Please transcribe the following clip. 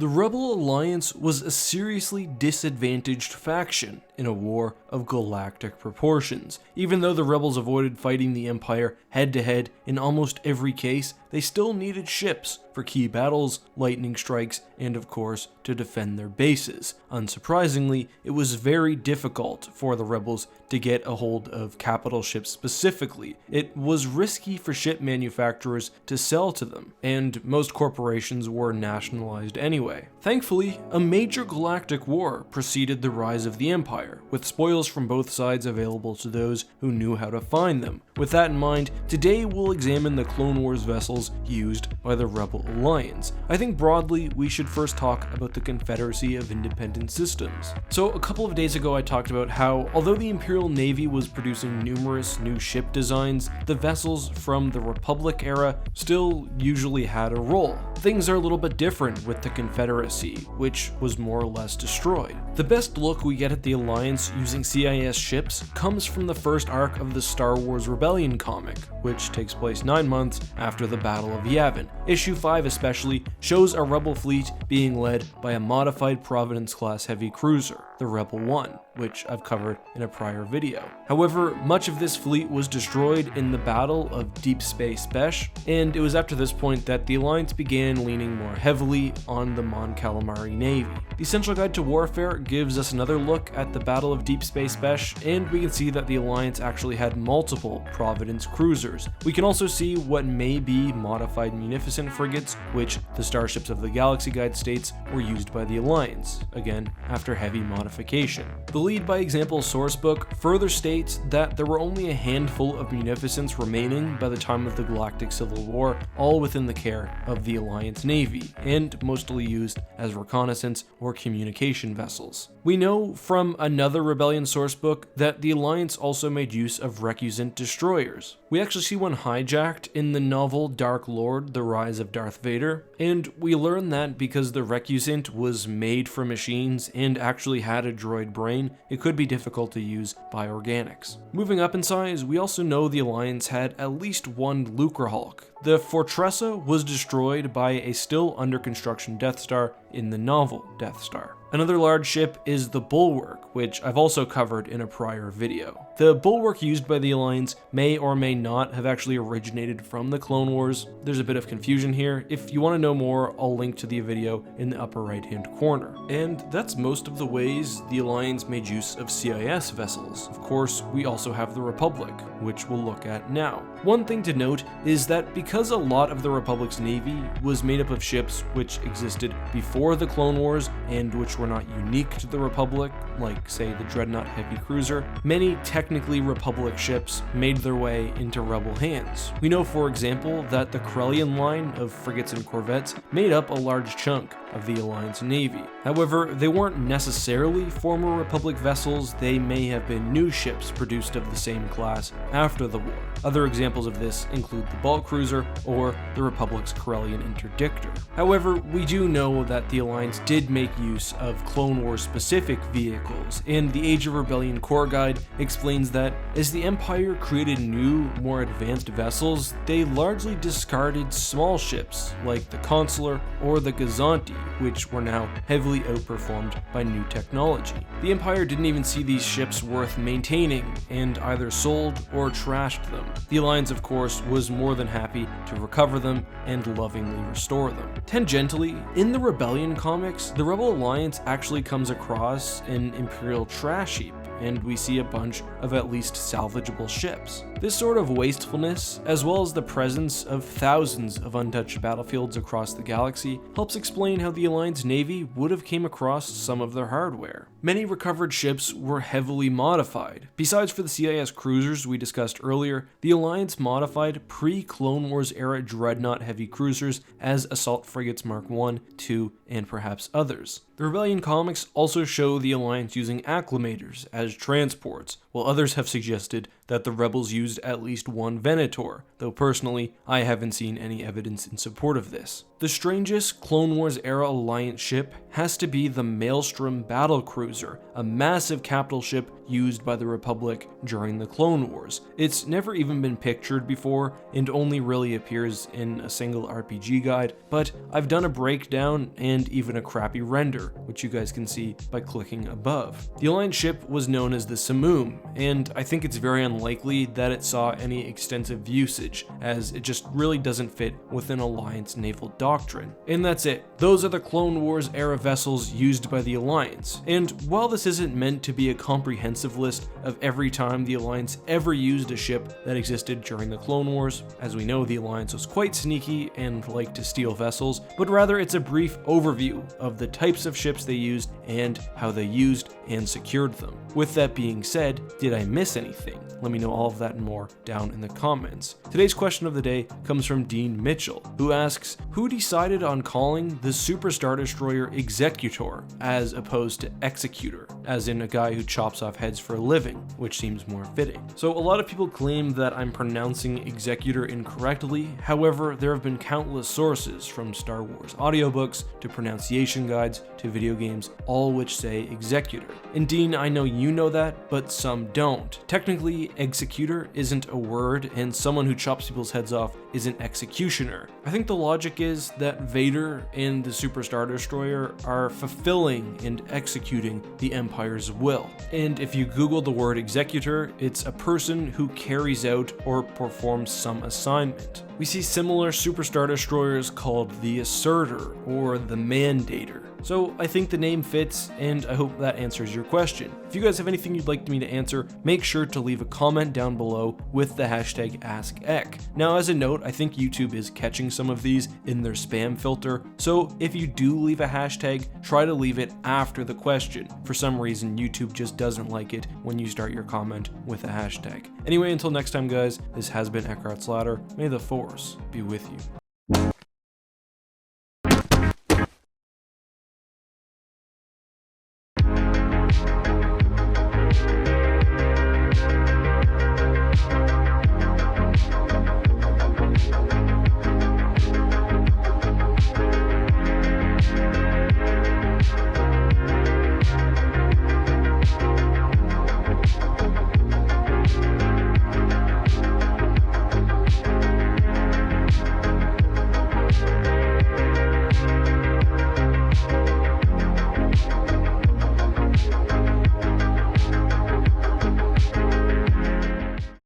The Rebel Alliance was a seriously disadvantaged faction in a war of galactic proportions. Even though the Rebels avoided fighting the Empire head-to-head in almost every case, they still needed ships for key battles, lightning strikes, and of course, to defend their bases. Unsurprisingly, it was very difficult for the Rebels to get a hold of capital ships specifically. It was risky for ship manufacturers to sell to them, and most corporations were nationalized anyway. Thankfully, a major galactic war preceded the rise of the Empire, with spoils from both sides available to those who knew how to find them. With that in mind, today we'll examine the Clone Wars vessels used by the Rebel Alliance. I think broadly, we should first talk about the Confederacy of Independent Systems. So a couple of days ago I talked about how, although the Imperial Navy was producing numerous new ship designs, the vessels from the Republic era still usually had a role. Things are a little bit different with the Confederacy, which was more or less destroyed. The best look we get at the Alliance using CIS ships comes from the first arc of the Star Wars Rebellion comic, which takes place 9 months after the Battle of Yavin. Issue 5 especially shows a Rebel fleet being led by a modified Providence-class heavy cruiser, the Rebel 1, which I've covered in a prior video. However, much of this fleet was destroyed in the Battle of Deep Space Besh, and it was after this point that the Alliance began leaning more heavily on the Mon Calamari Navy. The Essential Guide to Warfare gives us another look at the Battle of Deep Space Besh, and we can see that the Alliance actually had multiple Providence cruisers. We can also see what may be modified Munificent frigates, which the Starships of the Galaxy Guide states were used by the Alliance, again after heavy modification. The Lead by Example sourcebook further states that there were only a handful of Munificents remaining by the time of the Galactic Civil War, all within the care of the Alliance Navy, and mostly used as reconnaissance or communication vessels. We know from another Rebellion sourcebook that the Alliance also made use of recusant destroyers. We actually see one hijacked in the novel Dark Lord: The Rise of Darth Vader, and we learn that because the recusant was made for machines and actually had a droid brain, it could be difficult to use by organics. Moving up in size, we also know the Alliance had at least one Lucrehulk. The Fortressa was destroyed by a still under construction Death Star in the novel Death Star. Another large ship is the Bulwark, which I've also covered in a prior video. The Bulwark used by the Alliance may or may not have actually originated from the Clone Wars. There's a bit of confusion here. If you want to know more, I'll link to the video in the upper right hand corner. And that's most of the ways the Alliance made use of CIS vessels. Of course, we also have the Republic, which we'll look at now. One thing to note is that because a lot of the Republic's navy was made up of ships which existed before the Clone Wars and which were not unique to the Republic, like say the Dreadnought heavy cruiser, many technically Republic ships made their way into Rebel hands. We know, for example, that the Corellian line of frigates and corvettes made up a large chunk of the Alliance Navy. However, they weren't necessarily former Republic vessels, they may have been new ships produced of the same class after the war. Other examples of this include the Bulk Cruiser or the Republic's Corellian Interdictor. However, we do know that the Alliance did make use of Clone Wars specific vehicles, and the Age of Rebellion Core Guide explains that as the Empire created new, more advanced vessels, they largely discarded small ships like the Consular or the Gazanti, which were now heavily outperformed by new technology. The Empire didn't even see these ships worth maintaining and either sold or trashed them. The Alliance, of course, was more than happy to recover them and lovingly restore them. Tangentially, in the Rebellion comics, the Rebel Alliance actually comes across an Imperial trash heap, and we see a bunch of at least salvageable ships. This sort of wastefulness, as well as the presence of thousands of untouched battlefields across the galaxy, helps explain how the Alliance Navy would have came across some of their hardware. Many recovered ships were heavily modified. Besides for the CIS cruisers we discussed earlier, the Alliance modified pre-Clone Wars era Dreadnought heavy cruisers as assault frigates Mark I, II, and perhaps others. The Rebellion comics also show the Alliance using acclimators as transports, while others have suggested that the rebels used at least one Venator, though personally, I haven't seen any evidence in support of this. The strangest Clone Wars era Alliance ship has to be the Maelstrom battlecruiser, a massive capital ship used by the Republic during the Clone Wars. It's never even been pictured before and only really appears in a single RPG guide, but I've done a breakdown and even a crappy render, which you guys can see by clicking above. The Alliance ship was known as the Samum, and I think it's very unlikely that it saw any extensive usage, as it just really doesn't fit within Alliance naval doctrine. And that's it. Those are the Clone Wars era vessels used by the Alliance, and while this isn't meant to be a comprehensive list of every time the Alliance ever used a ship that existed during the Clone Wars, as we know the Alliance was quite sneaky and liked to steal vessels, but rather it's a brief overview of the types of ships they used and how they used and secured them. With that being said, did I miss anything? Let me know all of that and more down in the comments. Today's question of the day comes from Dean Mitchell, who asks, who decided on calling the Super Star Destroyer Executor as opposed to Executor, as in a guy who chops off heads for a living, which seems more fitting. So a lot of people claim that I'm pronouncing Executor incorrectly. However, there have been countless sources, from Star Wars audiobooks to pronunciation guides to video games, all which say Executor. And Dean, I know you know that, but some don't. Technically, Executor isn't a word, and someone who chops people's heads off is an executioner. I think the logic is that Vader and the Super Star Destroyer are fulfilling and executing the Empire's will. And if you Google the word executor, it's a person who carries out or performs some assignment. We see similar Super Star Destroyers called the Assertor or the Mandator. So I think the name fits, and I hope that answers your question. If you guys have anything you'd like me to answer, make sure to leave a comment down below with the hashtag AskEck. Now, as a note, I think YouTube is catching some of these in their spam filter, so if you do leave a hashtag, try to leave it after the question. For some reason, YouTube just doesn't like it when you start your comment with a hashtag. Anyway, until next time guys, this has been Eckhart Slatter. May the Force be with you.